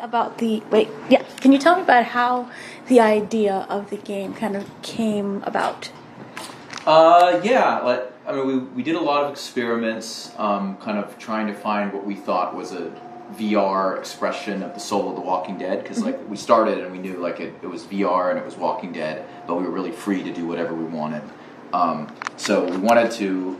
about can you tell me about how the idea of the game kind of came about? We did a lot of experiments, kind of trying to find what we thought was a VR expression of the soul of The Walking Dead, because we started and we knew it was VR and it was Walking Dead, but we were really free to do whatever we wanted. So we wanted to,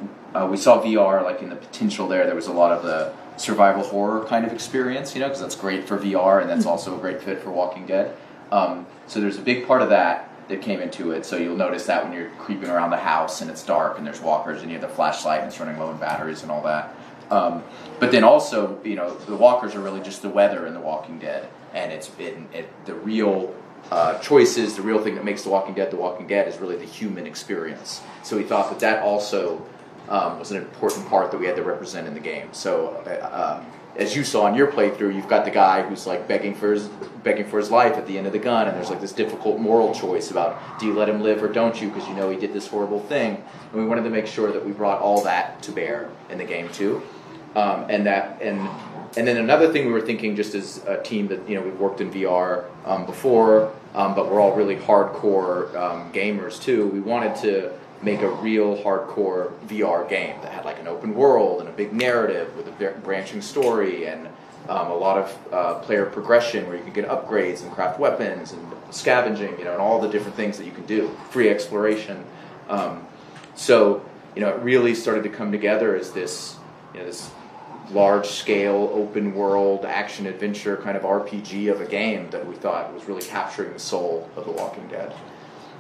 we saw VR in the potential there. There was a lot of the survival horror kind of experience, because that's great for VR and that's also a great fit for Walking Dead. So there's a big part of that came into it. So you'll notice that when you're creeping around the house and it's dark and there's walkers and you have the flashlight and it's running low on batteries and all that. But then also, the walkers are really just the weather in The Walking Dead, and the real choices, the real thing that makes The Walking Dead is really the human experience. So we thought that also was an important part that we had to represent in the game. So as you saw in your playthrough, you've got the guy who's begging for his life at the end of the gun, and there's this difficult moral choice about, do you let him live or don't you, because he did this horrible thing. And we wanted to make sure that we brought all that to bear in the game too. And then another thing we were thinking, just as a team that we've worked in VR before, but we're all really hardcore gamers too. We wanted to make a real hardcore VR game that had an open world and a big narrative with a branching story and a lot of player progression where you can get upgrades and craft weapons and scavenging, and all the different things that you can do, free exploration. So it really started to come together as this large-scale, open-world, action-adventure kind of RPG of a game that we thought was really capturing the soul of The Walking Dead.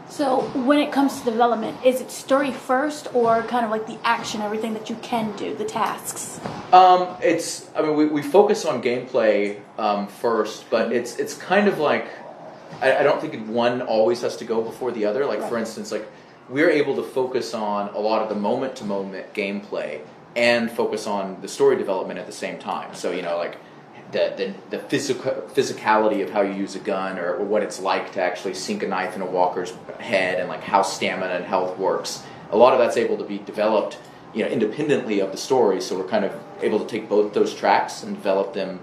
So when it comes to development, is it story first or kind of the action, everything that you can do, the tasks? We focus on gameplay first, but it's kind of I don't think one always has to go before the other. Right. For instance, we're able to focus on a lot of the moment-to-moment gameplay and focus on the story development at the same time. So, the physicality of how you use a gun or what it's like to actually sink a knife in a walker's head and how stamina and health works. A lot of that's able to be developed, independently of the story. So we're kind of able to take both those tracks and develop them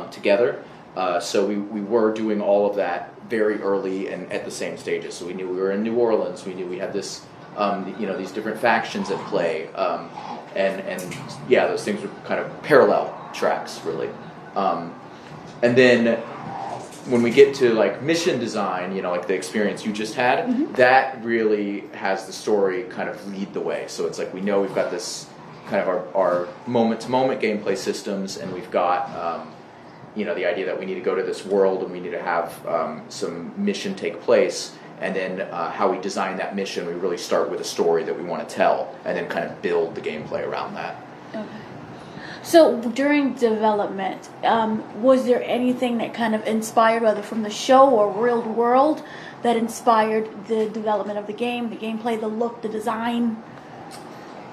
together. So we were doing all of that very early and at the same stages. So we knew we were in New Orleans. We knew we had this, these different factions at play. Those things were kind of parallel tracks, really. And then when we get to mission design, the experience you just had, that really has the story kind of lead the way. So it's we know we've got this kind of our moment-to-moment gameplay systems, and we've got the idea that we need to go to this world and we need to have some mission take place. And then how we design that mission, we really start with a story that we want to tell, and then kind of build the gameplay around that. Okay. So during development, was there anything that kind of inspired, whether from the show or real world, that inspired the development of the game, the gameplay, the look, the design?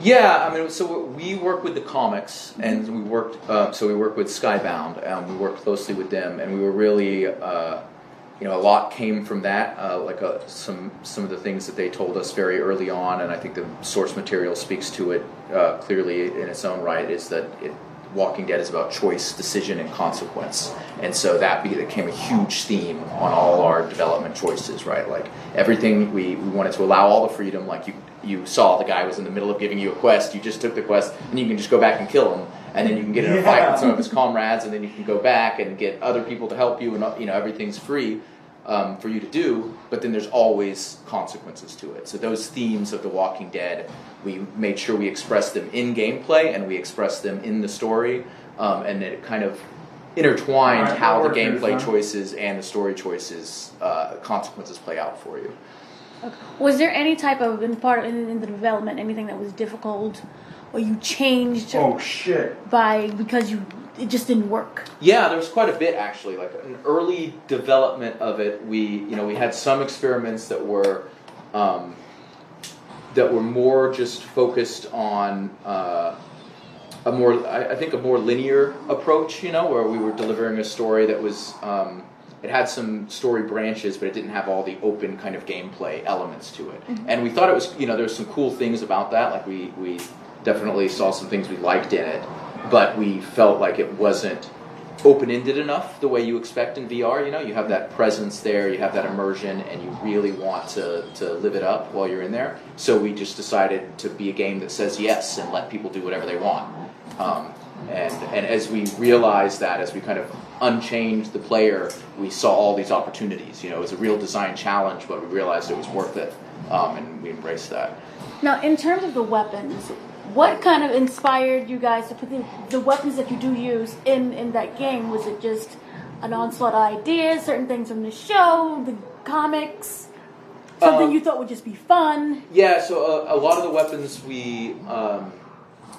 Yeah, so we work with the comics, and we worked with Skybound, we worked closely with them, and we were really, a lot came from that, some of the things that they told us very early on, and I think the source material speaks to it clearly in its own right, is that Walking Dead is about choice, decision, and consequence. And so that became a huge theme on all our development choices, right? Everything, we wanted to allow all the freedom, you saw the guy was in the middle of giving you a quest, you just took the quest, and you can just go back and kill him, and then you can get in a fight with some of his comrades, and then you can go back and get other people to help you, and everything's free for you to do, but then there's always consequences to it. So those themes of The Walking Dead, we made sure we expressed them in gameplay, and we expressed them in the story, and it kind of intertwined how the gameplay choices and the story choices, consequences play out for you. Okay. Was there any type of, in the development, anything that was difficult, or you changed? Because it just didn't work? Yeah, there was quite a bit actually. An early development of it, we had some experiments that were more just focused on a more linear approach. Where we were delivering a story that was. It had some story branches, but it didn't have all the open kind of gameplay elements to it. Mm-hmm. And we thought it was, there was some cool things about that. We definitely saw some things we liked in it, but we felt like it wasn't open-ended enough the way you expect in VR. You know, you have that presence there, you have that immersion, and you really want to live it up while you're in there. So we just decided to be a game that says yes and let people do whatever they want. And as we realized that, as we kind of unchained the player, we saw all these opportunities. You know, it was a real design challenge, but we realized it was worth it, and we embraced that. Now, in terms of the weapons, what kind of inspired you guys to put the weapons that you do use in that game? Was it just an onslaught of ideas, certain things from the show, the comics, something you thought would just be fun? Yeah, so a lot of the weapons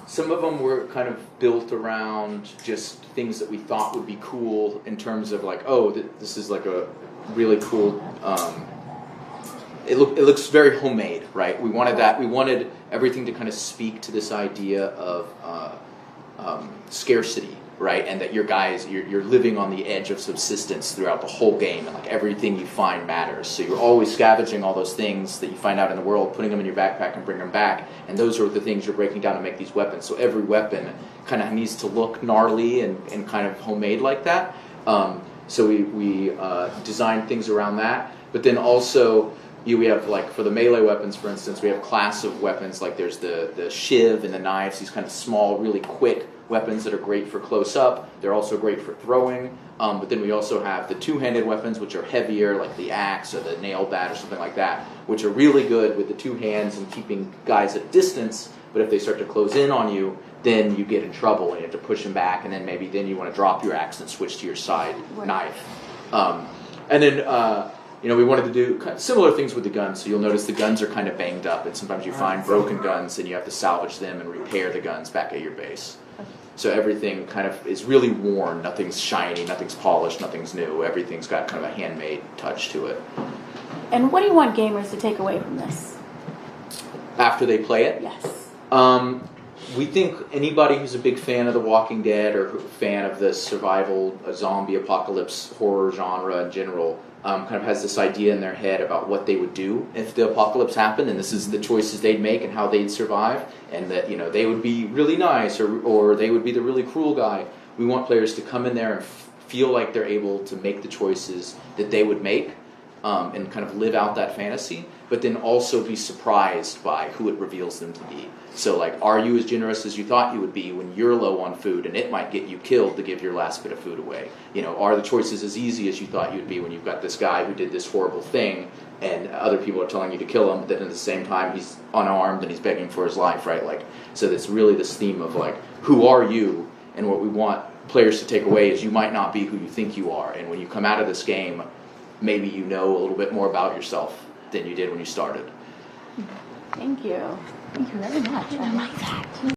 some of them were kind of built around just things that we thought would be cool in terms of like, oh, this is like a really cool. It looks very homemade, right? We wanted that. We wanted everything to kind of speak to this idea of scarcity, right? And that you're living on the edge of subsistence throughout the whole game, and like everything you find matters. So you're always scavenging all those things that you find out in the world, putting them in your backpack and bring them back. And those are the things you're breaking down to make these weapons. So every weapon kind of needs to look gnarly and kind of homemade like that. So we designed things around that. But then also, we have, like, for the melee weapons, for instance, we have class of weapons, like there's the shiv and the knives, these kind of small, really quick weapons that are great for close-up. They're also great for throwing. But then we also have the two-handed weapons, which are heavier, like the axe or the nail bat or something like that, which are really good with the two hands and keeping guys at distance. But if they start to close in on you, then you get in trouble and you have to push them back, and then maybe then you want to drop your axe and switch to your side knife. And then... we wanted to do kind of similar things with the guns. So you'll notice the guns are kind of banged up, and sometimes you find broken guns, and you have to salvage them and repair the guns back at your base. So everything kind of is really worn. Nothing's shiny, nothing's polished, nothing's new. Everything's got kind of a handmade touch to it. And what do you want gamers to take away from this? After they play it? Yes. We think anybody who's a big fan of The Walking Dead or a fan of the survival, zombie apocalypse, horror genre in general, kind of has this idea in their head about what they would do if the apocalypse happened, and this is the choices they'd make and how they'd survive, and that, you know, they would be really nice or they would be the really cruel guy. We want players to come in there and feel like they're able to make the choices that they would make, and kind of live out that fantasy, but then also be surprised by who it reveals them to be. So, like, are you as generous as you thought you would be when you're low on food and it might get you killed to give your last bit of food away? You know, are the choices as easy as you thought you'd be when you've got this guy who did this horrible thing and other people are telling you to kill him, but then at the same time he's unarmed and he's begging for his life, right? Like, so that's really this theme of, like, who are you? And what we want players to take away is you might not be who you think you are. And when you come out of this game, maybe you know a little bit more about yourself than you did when you started. Thank you. Thank you very much. I like that.